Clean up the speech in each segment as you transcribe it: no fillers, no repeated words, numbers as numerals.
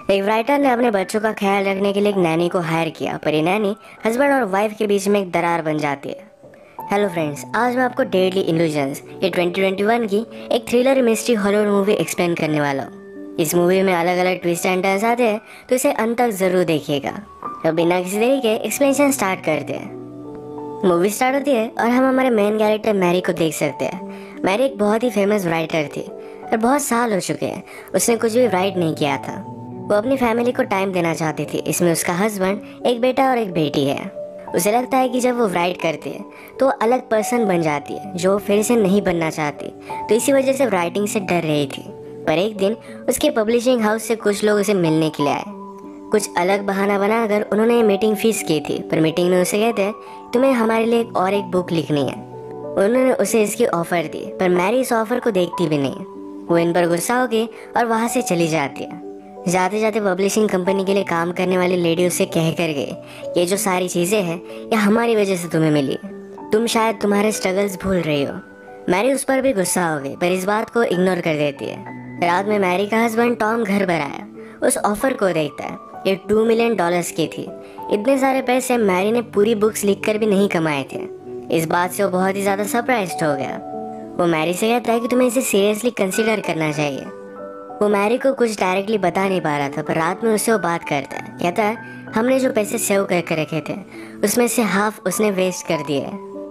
एक राइटर ने अपने बच्चों का ख्याल रखने के लिए एक नैनी को हायर किया, पर ये नैनी हस्बैंड और वाइफ के बीच में एक दरार बन जाती है। हेलो फ्रेंड्स, आज मैं आपको डेडली इल्यूजन्स ये 2021 की एक thriller mystery horror movie explain करने वाला हूँ। इस मूवी में अलग अलग ट्विस्ट एंड टर्न्स आते हैं, तो इसे अंत तक जरूर देखिएगा। तो बिना किसी देरी के एक्सप्लेनेशन स्टार्ट करते हैं। मूवी स्टार्ट होती है और हम हमारे मेन कैरेक्टर मैरी को देख सकते हैं। मैरी एक बहुत ही फेमस राइटर थी और बहुत साल हो चुके हैं उसने कुछ भी राइट नहीं किया था। वो अपनी फैमिली को टाइम देना चाहती थी। इसमें उसका हस्बैंड, एक बेटा और एक बेटी है। उसे लगता है कि जब वो राइट करती है तो वो अलग पर्सन बन जाती है जो फिर से नहीं बनना चाहती, तो इसी वजह से राइटिंग से डर रही थी। पर एक दिन उसके पब्लिशिंग हाउस से कुछ लोग उसे मिलने के लिए आए। कुछ अलग बहाना बनाकर उन्होंने मीटिंग फिक्स की थी, पर मीटिंग में उसे कहते हैं तुम्हें हमारे लिए एक बुक लिखनी है। उन्होंने उसे इसकी ऑफर दी, पर मैरी इस ऑफर को देखती भी नहीं। वो इन पर गुस्सा हो गई और वहाँ से चली जाती है। जाते जाते पब्लिशिंग कंपनी के लिए काम करने वाली लेडी उसे कह कर गई, ये जो सारी चीज़ें हैं ये हमारी वजह से तुम्हें मिली, तुम शायद तुम्हारे स्ट्रगल्स भूल रही हो। मैरी उस पर भी गुस्सा हो गई, पर इस बात को इग्नोर कर देती है। रात में मैरी का हस्बैंड टॉम घर पर आया, उस ऑफर को देखता है। ये $2 मिलियन की थी। इतने सारे पैसे मैरी ने पूरी बुक्स लिखकर भी नहीं कमाए थे। इस बात से वो बहुत ही ज़्यादा सरप्राइज्ड हो गया। वो मैरी से कहता है कि तुम्हें इसे सीरियसली कंसीडर करना चाहिए। वो मैरी को कुछ डायरेक्टली बता नहीं पा रहा था, पर रात में उससे वो बात करता है। कहता है हमने जो पैसे सेव करके रखे थे उसमें से हाफ उसने वेस्ट कर दिए।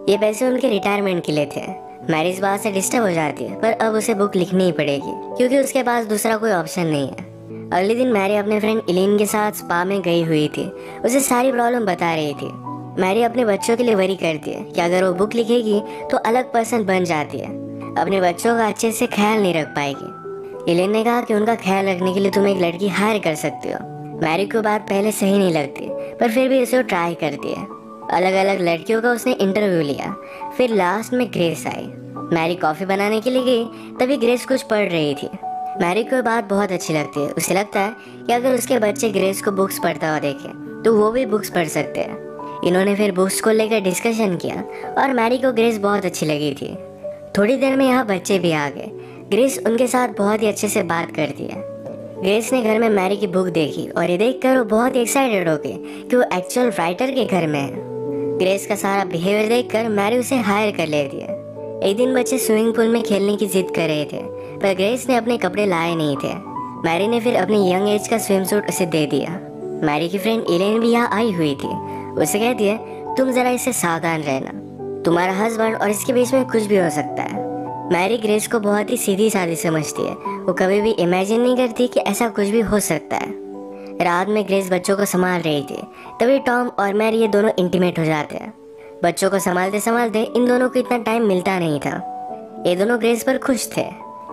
ये पैसे उनके रिटायरमेंट के लिए थे। मैरी इस बात से डिस्टर्ब हो जाती है, पर अब उसे बुक लिखनी ही पड़ेगी क्योंकि उसके पास दूसरा कोई ऑप्शन नहीं है। अगले दिन मैरी अपने फ्रेंड इलीन के साथ स्पा में गई हुई थी। उसे सारी प्रॉब्लम बता रही थी। मैरी अपने बच्चों के लिए वरी करती है कि अगर वो बुक लिखेगी तो अलग पर्सन बन जाती है, अपने बच्चों का अच्छे से ख्याल नहीं रख पाएगी। इलीन ने कहा कि उनका ख्याल रखने के लिए तुम एक लड़की हायर कर सकती हो। मैरी को बात पहले सही नहीं लगती, पर फिर भी उसे वो ट्राई करती है। अलग अलग लड़कियों का उसने इंटरव्यू लिया। फिर लास्ट में ग्रेस आई। मैरी कॉफ़ी बनाने के लिए गई, तभी ग्रेस कुछ पढ़ रही थी। मैरी को बात बहुत अच्छी लगती है। उसे लगता है कि अगर उसके बच्चे ग्रेस को बुक्स पढ़ता हुआ देखें तो वो भी बुक्स पढ़ सकते हैं। इन्होंने फिर बुक्स को लेकर डिस्कशन किया और मैरी को ग्रेस बहुत अच्छी लगी थी। थोड़ी देर में यहाँ बच्चे भी आ गए। ग्रेस उनके साथ बहुत ही अच्छे से बात करती है। ग्रेस ने घर में मैरी की बुक देखी और ये देखकर वो बहुत ही एक्साइटेड हो गई कि वो एक्चुअल राइटर के घर में है। ग्रेस का सारा बिहेवियर देखकर मैरी उसे हायर कर लेती है। एक दिन बच्चे स्विमिंग पूल में खेलने की जिद कर रहे थे, पर ग्रेस ने अपने कपड़े लाए नहीं थे। मैरी ने फिर अपनी यंग एज का स्विम सूट उसे दे दिया। मैरी की फ्रेंड इलेन भी यहाँ आई हुई थी। उसे कहती है तुम जरा इससे सावधान रहना, तुम्हारा हस्बैंड और इसके बीच में कुछ भी हो सकता है। मैरी ग्रेस को बहुत ही सीधी सादी समझती है। वो कभी भी इमेजिन नहीं करती कि ऐसा कुछ भी हो सकता है। रात में ग्रेस बच्चों को संभाल रही थी, तभी टॉम और मैरी ये दोनों इंटीमेट हो जाते हैं। बच्चों को संभालते संभालते इन दोनों को इतना टाइम मिलता नहीं था। ये दोनों ग्रेस पर खुश थे।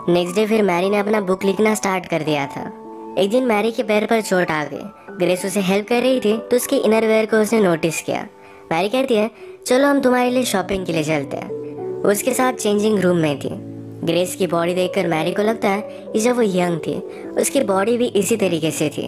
नेक्स्ट डे फिर मैरी ने अपना बुक लिखना स्टार्ट कर दिया था। एक दिन मैरी के पैर पर चोट आ गई। ग्रेस उसे हेल्प कर रही थी तो उसके इनरवेयर को उसने नोटिस किया। मैरी कहती है चलो हम तुम्हारे लिए शॉपिंग के लिए चलते हैं। वो उसके साथ चेंजिंग रूम में थी। ग्रेस की बॉडी देखकर मैरी को लगता है कि जब वो यंग थी उसकी बॉडी भी इसी तरीके से थी।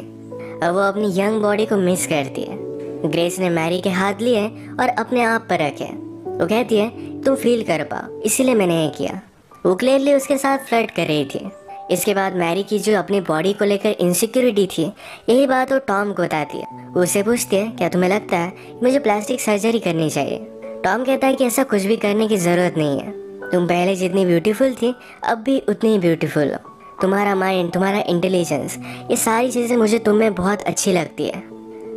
अब वो अपनी यंग बॉडी को मिस करती है। ग्रेस ने मैरी के हाथ लिए और अपने आप पर रखे। वो कहती है तुम फील कर पाओ, इसीलिए मैंने ये किया। वो क्लियरली उसके साथ फ्लर्ट कर रही थी। इसके बाद मैरी की जो अपनी बॉडी को लेकर इनसिक्योरिटी थी, यही बात वो टॉम को बताती है। वो उससे पूछती है क्या तुम्हें लगता है मुझे प्लास्टिक सर्जरी करनी चाहिए। टॉम कहता है कि ऐसा कुछ भी करने की ज़रूरत नहीं है। तुम पहले जितनी ब्यूटीफुल थी अब भी उतनी ही ब्यूटीफुल हो। तुम्हारा माइंड, तुम्हारा इंटेलिजेंस, ये सारी चीज़ें मुझे तुम में बहुत अच्छी लगती है।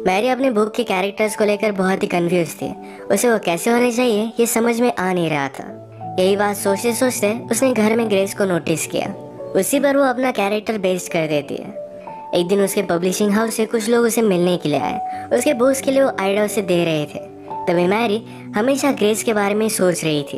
मैरी अपने बुक के कैरेक्टर्स को लेकर बहुत ही कंफ्यूज थी। उसे वो कैसे होने चाहिए ये समझ में आ नहीं रहा था। यही बात सोचते सोचते उसने घर में ग्रेस को नोटिस किया। उसी पर वो अपना कैरेक्टर बेस्ड कर देती है। एक दिन उसके पब्लिशिंग हाउस से कुछ लोग उसे मिलने के लिए आए। उसके बुक्स के लिए वो आइडिया उसे दे रहे थे। तभी मैरी हमेशा ग्रेस के बारे में सोच रही थी।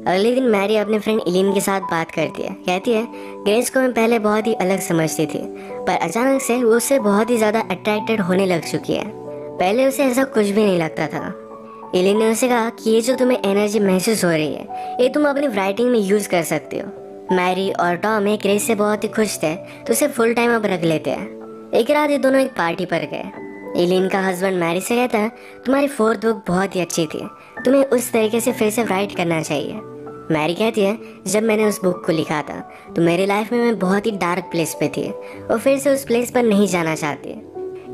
अगले दिन मैरी अपने फ्रेंड इलीन के साथ बात करती है। कहती है ग्रेस को मैं पहले बहुत ही अलग समझती थी, पर अचानक से वो उससे बहुत ही ज़्यादा अट्रैक्टेड होने लग चुकी है। पहले उसे ऐसा कुछ भी नहीं लगता था। इलीन ने उसे कहा कि ये जो तुम्हें एनर्जी महसूस हो रही है ये तुम अपनी राइटिंग में यूज़ कर सकते हो। मैरी और टॉम एक ग्रेस से बहुत ही खुश थे तो उसे फुल टाइम अब रख लेते हैं। एक रात ये दोनों एक पार्टी पर गए। इलीन का हस्बैंड मैरी से कहता है तुम्हारी 4th बुक बहुत ही अच्छी थी, तुम्हें उस तरीके से फिर से राइट करना चाहिए। मैरी कहती है, जब मैंने उस बुक को लिखा था तो मेरी लाइफ में मैं बहुत ही डार्क प्लेस पे थी और फिर से उस प्लेस पर नहीं जाना चाहती।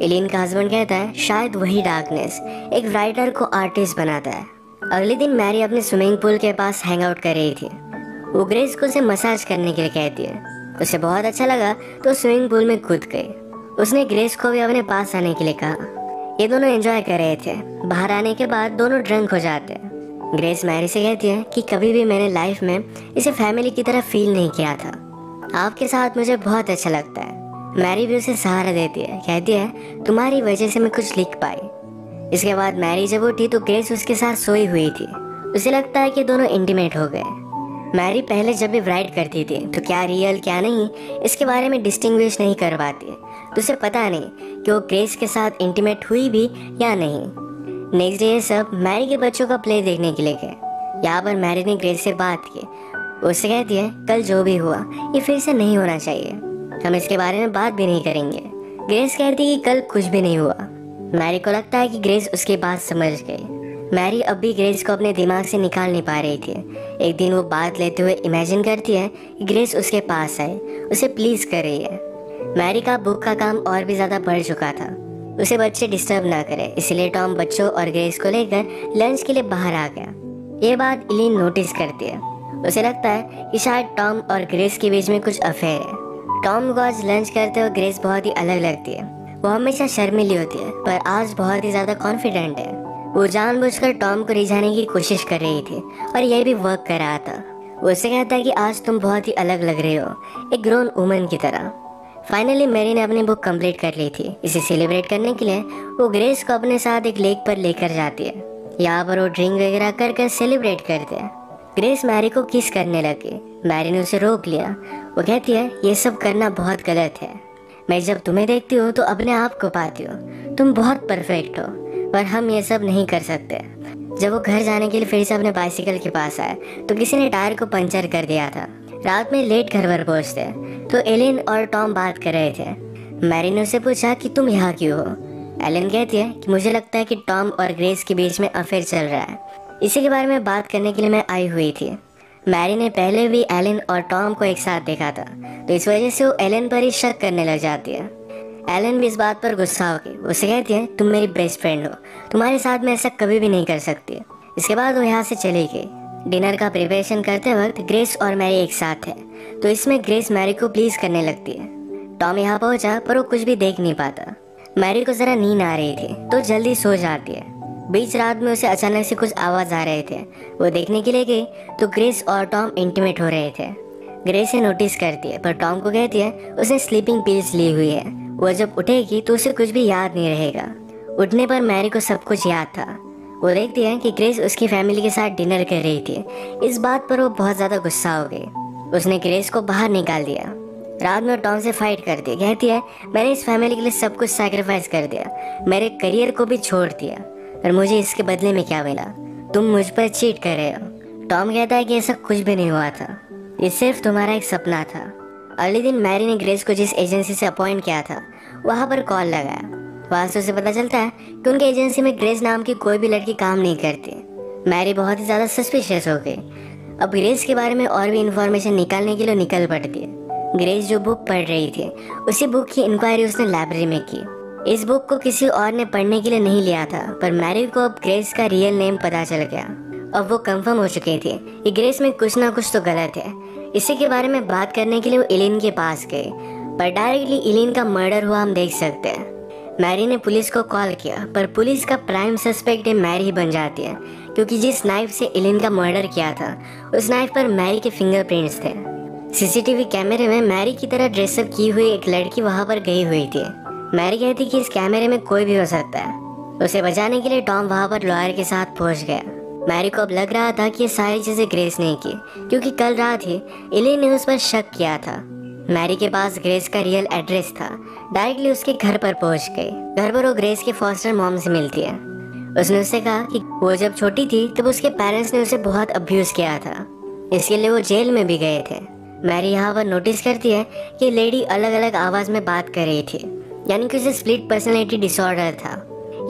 एलिन का हस्बैंड कहता है, शायद वही डार्कनेस एक राइटर को आर्टिस्ट बनाता है। अगले दिन मैरी अपने स्विमिंग पूल के पास हैंग आउट कर रही थी। वो ग्रेस को उसे मसाज करने के लिए कहती है। उसे बहुत अच्छा लगा तो स्विमिंग पूल में कूद गई। उसने ग्रेस को भी अपने पास आने के लिए कहा। ये दोनों एंजॉय कर रहे थे। बाहर आने के बाद दोनों ड्रंक हो जाते हैं। ग्रेस मैरी से कहती है कि कभी भी मैंने लाइफ में इसे फैमिली की तरह फील नहीं किया था। आपके साथ मुझे बहुत अच्छा लगता है। मैरी भी उसे सहारा देती है, कहती है, तुम्हारी वजह से मैं कुछ लिख पाई। इसके बाद मैरी जब उठी तो ग्रेस उसके साथ सोई हुई थी। उसे लगता है कि दोनों इंटीमेट हो गए। मैरी पहले जब भी राइट करती थी तो क्या रियल क्या नहीं इसके बारे में डिस्टिंग्विश नहीं कर पाती, तो उसे पता नहीं कि वो ग्रेस के साथ इंटीमेट हुई भी या नहीं। नेक्स्ट डे ये सब मैरी के बच्चों का प्ले देखने के लिए गए। यहाँ पर मैरी ने ग्रेस से बात की। उससे कहती है, कल जो भी हुआ ये फिर से नहीं होना चाहिए, हम इसके बारे में बात भी नहीं करेंगे। ग्रेस कहती है कि कल कुछ भी नहीं हुआ। मैरी को लगता है कि ग्रेस उसकी बात समझ गई। मैरी अब भी ग्रेस को अपने दिमाग से निकाल नहीं पा रही थी। एक दिन वो बात लेते हुए इमेजिन करती है कि ग्रेस उसके पास आए, उसे प्लीज कर रही है। मैरी का बुक का काम और भी ज्यादा बढ़ चुका था। उसे बच्चे डिस्टर्ब ना करे, इसलिए टॉम बच्चों और ग्रेस को लेकर लंच के लिए बाहर आ गया। ये बात एलिन नोटिस करती है। उसे लगता है कि शायद टॉम और ग्रेस के बीच में कुछ अफेयर है। टॉम को आज लंच करते हुए ग्रेस बहुत ही अलग लगती है। वो हमेशा शर्मीली होती है पर आज बहुत ही ज्यादा कॉन्फिडेंट है। वो जानबूझकर टॉम को रिझाने की कोशिश कर रही थी और यह भी वर्क कर रहा था। वो उसे कहता है कि आज तुम बहुत ही अलग लग रहे हो, एक ग्रोन वुमन की तरह। फाइनली मैरी ने अपनी बुक कंप्लीट कर ली थी। इसे सेलिब्रेट करने के लिए वो ग्रेस को अपने साथ एक लेक पर लेकर जाती है। यहाँ पर वो ड्रिंक वगैरह कर सेलिब्रेट करते हैं। ग्रेस मैरी को किस करने लगी। मैरी ने उसे रोक लिया। वो कहती है, ये सब करना बहुत गलत है। मैं जब तुम्हें देखती हूँ तो अपने आप को पाती हूँ, तुम बहुत परफेक्ट हो, पर हम ये सब नहीं कर सकते। जब वो घर जाने के लिए फिर से अपने बाइसिकल के पास आए तो किसी ने टायर को पंचर कर दिया था। रात में लेट घर पर पहुंचते तो एलिन और टॉम बात कर रहे थे। मैरी ने उससे पूछा कि तुम यहाँ क्यों हो। एलिन कहती है कि मुझे लगता है कि टॉम और ग्रेस के बीच में अफेयर चल रहा है, इसी के बारे में बात करने के लिए मैं आई हुई थी। मैरी ने पहले भी एलिन और टॉम को एक साथ देखा था, तो इस वजह से वो एलिन पर ही शक करने लग जाती है। एलिन भी इस बात पर गुस्सा होगी। उसे कहती है, तुम मेरी बेस्ट फ्रेंड हो, तुम्हारे साथ मैं ऐसा कभी भी नहीं कर सकती। इसके बाद वो यहाँ से चली गई। डिनर का प्रिपरेशन करते वक्त ग्रेस और मैरी एक साथ है, तो इसमें ग्रेस मैरी को प्लीज करने लगती है। टॉम यहाँ पहुंचा पर वो कुछ भी देख नहीं पाता। मैरी को जरा नींद आ रही थी तो जल्दी सो जाती है। बीच रात में उसे अचानक से कुछ आवाज आ रहे थे। वो देखने के लिए गई तो ग्रेस और टॉम इंटीमेट हो रहे थे। ग्रेस से नोटिस करती है पर टॉम को कहती है उसने स्लीपिंग पिल्स ली हुई है, वो जब उठेगी तो उसे कुछ भी याद नहीं रहेगा। उठने पर मैरी को सब कुछ याद था। वो देखती है कि ग्रेस उसकी फैमिली के साथ डिनर कर रही थी। इस बात पर वो बहुत ज्यादा गुस्सा हो गई। उसने ग्रेस को बाहर निकाल दिया। रात में टॉम से फाइट कर दी। कहती है, मैंने इस फैमिली के लिए सब कुछ सैक्रिफाइस कर दिया, मेरे करियर को भी छोड़ दिया, पर मुझे इसके बदले में क्या मिला? तुम मुझ पर चीट कर रहे हो। टॉम कहता है कि ऐसा कुछ भी नहीं हुआ था, ये सिर्फ तुम्हारा एक सपना था। अगले दिन मैरी ने ग्रेस को जिस एजेंसी से अपॉइंट किया था वहाँ पर कॉल लगाया। वहाँ से उसे पता चलता है कि उनके एजेंसी में ग्रेस नाम की कोई भी लड़की काम नहीं करती। मैरी बहुत ही ज़्यादा सस्पिशियस हो गई। अब ग्रेस के बारे में और भी इंफॉर्मेशन निकालने के लिए निकल पड़ती है। ग्रेस जो बुक पढ़ रही थी उसी बुक की इंक्वायरी उसने लाइब्रेरी में की। इस बुक को किसी और ने पढ़ने के लिए नहीं लिया था, पर मैरी को अब ग्रेस का रियल नेम पता चल गया। अब वो कंफर्म हो चुकी थी कि ग्रेस में कुछ ना कुछ तो गलत है। इसी के बारे में बात करने के लिए वो एलिन के पास गए, पर डायरेक्टली एलिन का मर्डर हुआ हम देख सकते हैं। मैरी ने पुलिस को कॉल किया, पर पुलिस का प्राइम सस्पेक्ट मैरी ही बन जाती है, क्योंकि जिस नाइफ से एलिन का मर्डर किया था उस नाइफ पर मैरी के फिंगरप्रिंट्स थे। सीसीटीवी कैमरे में मैरी की तरह ड्रेसअप की हुई एक लड़की वहां पर गई हुई थी। मैरी कहती कि इस कैमरे में कोई भी हो सकता है। उसे बचाने के लिए टॉम वहां पर लॉयर के साथ पहुंच गया। मैरी को अब लग रहा था कि ये सारी चीजें ग्रेस ने की, क्योंकि कल रात ही एलिन ने उस पर शक किया था। मैरी के पास ग्रेस का रियल एड्रेस था। डायरेक्टली उसके घर पर पहुंच गई। घर पर वो ग्रेस के फॉस्टर मॉम से मिलती है। उसने उससे कहा कि वो जब छोटी थी तब उसके पेरेंट्स ने उसे बहुत अब्यूज किया था, इसके लिए वो जेल में भी गए थे। मैरी यहाँ पर नोटिस करती है कि लेडी अलग अलग आवाज में बात कर रही थी, यानी कि उसे स्प्लिट पर्सनैलिटी डिसऑर्डर था।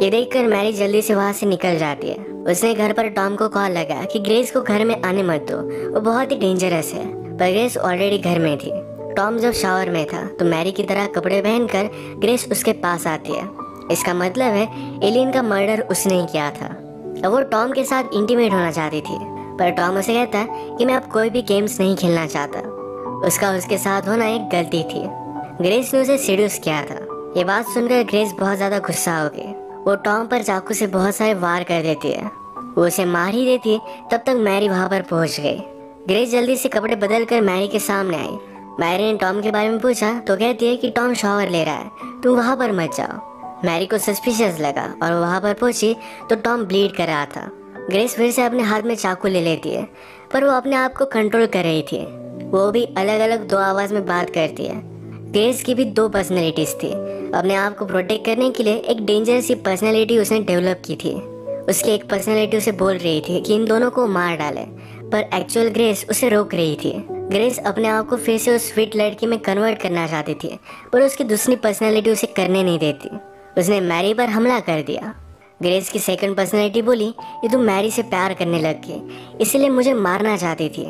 ये देखकर मैरी जल्दी से वहाँ से निकल जाती है। उसने घर पर टॉम को कॉल लगाया कि ग्रेस को घर में आने मत दो, वो बहुत ही डेंजरस है। पर ग्रेस ऑलरेडी घर में थी। टॉम जब शावर में था तो मैरी की तरह कपड़े पहनकर ग्रेस उसके पास आती है। इसका मतलब है एलियन का मर्डर उसने ही किया था। अब वो टॉम के साथ इंटीमेट होना चाहती थी, पर टॉम उसे कहता है कि मैं अब कोई भी गेम्स नहीं खेलना चाहता। उसका उसके साथ होना एक गलती थी। ग्रेस ने उसे सीड्यूस किया था। ये बात सुनकर ग्रेस बहुत ज़्यादा गुस्सा हो गई। वो टॉम पर चाकू से बहुत सारे वार कर देती है। वो उसे मार ही देती तब तक मैरी वहाँ पर पहुँच गई। ग्रेस जल्दी से कपड़े बदल कर मैरी के सामने आई। मैरी ने टॉम के बारे में पूछा तो कहती है कि टॉम शावर ले रहा है, तुम वहाँ पर मत जाओ। मैरी को सस्पिशियस लगा और वो वहाँ पर पहुंची तो टॉम ब्लीड कर रहा था। ग्रेस फिर से अपने हाथ में चाकू ले लेती है, पर वो अपने आप को कंट्रोल कर रही थी। वो भी अलग अलग दो आवाज़ में बात करती है। ग्रेस की भी दो पर्सनैलिटीज़ थी। अपने आप को प्रोटेक्ट करने के लिए एक डेंजरस सी पर्सनैलिटी उसने डेवलप की थी। उसकी एक पर्सनैलिटी उसे बोल रही थी कि इन दोनों को मार डाले, पर एक्चुअल ग्रेस उसे रोक रही थी। ग्रेस अपने आप को फिर से उस स्वीट लड़की में कन्वर्ट करना चाहती थी, पर उसकी दूसरी पर्सनैलिटी उसे करने नहीं देती। उसने मैरी पर हमला कर दिया। ग्रेस की सेकंड पर्सनैलिटी बोली कि तुम मैरी से प्यार करने लग गई, इसलिए मुझे मारना चाहती थी।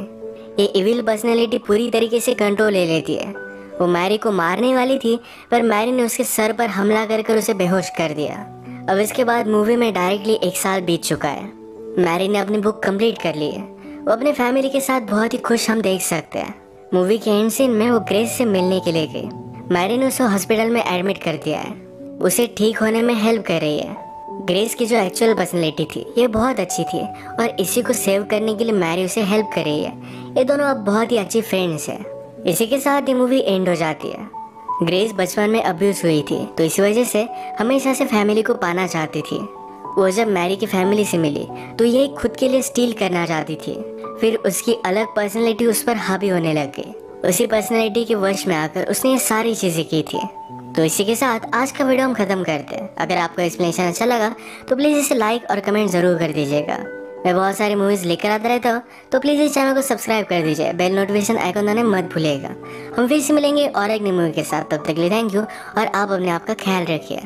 ये इविल पर्सनैलिटी पूरी तरीके से कंट्रोल ले लेती है। वो मैरी को मारने वाली थी, पर मैरी ने उसके सर पर हमला कर उसे बेहोश कर दिया। अब इसके बाद मूवी में डायरेक्टली 1 साल बीत चुका है। मैरी ने अपनी बुक कंप्लीट कर ली है। वो अपने फैमिली के साथ बहुत ही खुश हम देख सकते हैं। मूवी के एंड सीन में वो ग्रेस से मिलने के लिए गई। मैरी ने उसे हॉस्पिटल में एडमिट कर दिया है। उसे ठीक होने में हेल्प कर रही है। ग्रेस की जो एक्चुअल पर्सनैलिटी थी ये बहुत अच्छी थी और इसी को सेव करने के लिए मैरी उसे हेल्प कर रही है। ये दोनों अब बहुत ही अच्छी फ्रेंड्स हैं। इसी के साथ ये मूवी एंड हो जाती है। ग्रेस बचपन में अब्यूज हुई थी, तो इसी वजह से हमेशा से फैमिली को पाना चाहती थी। वो जब मैरी की फैमिली से मिली तो ये खुद के लिए स्टील करना चाहती थी। फिर उसकी अलग पर्सनैलिटी उस पर हावी होने लग गई। उसी पर्सनैलिटी के वश में आकर उसने ये सारी चीज़ें की थी। तो इसी के साथ आज का वीडियो हम खत्म करते हैं। अगर आपको एक्सप्लेनेशन अच्छा लगा तो प्लीज़ इसे लाइक और कमेंट ज़रूर कर दीजिएगा। मैं बहुत सारी मूवीज़ लेकर आता रहता हूँ, तो प्लीज़ इस चैनल को सब्सक्राइब कर दीजिए। बेल नोटिफिकेशन आइकन दबाना मत भूलिएगा। हम फिर से मिलेंगे और एक नई मूवी के साथ। तब तक के लिए थैंक यू और आप अपने आप का ख्याल रखिए।